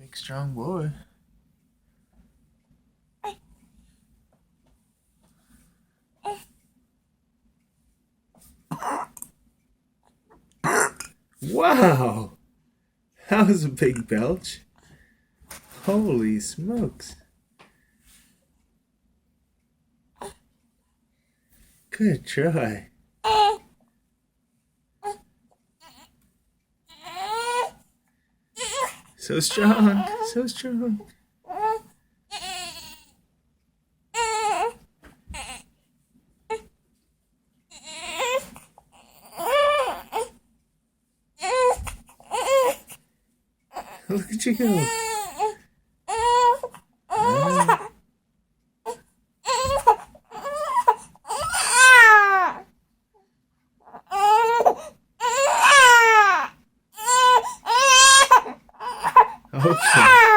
Big strong boy. Wow! That was a big belch. Holy smokes. Good try. So strong, so strong. Look at you go. Ah. Okay.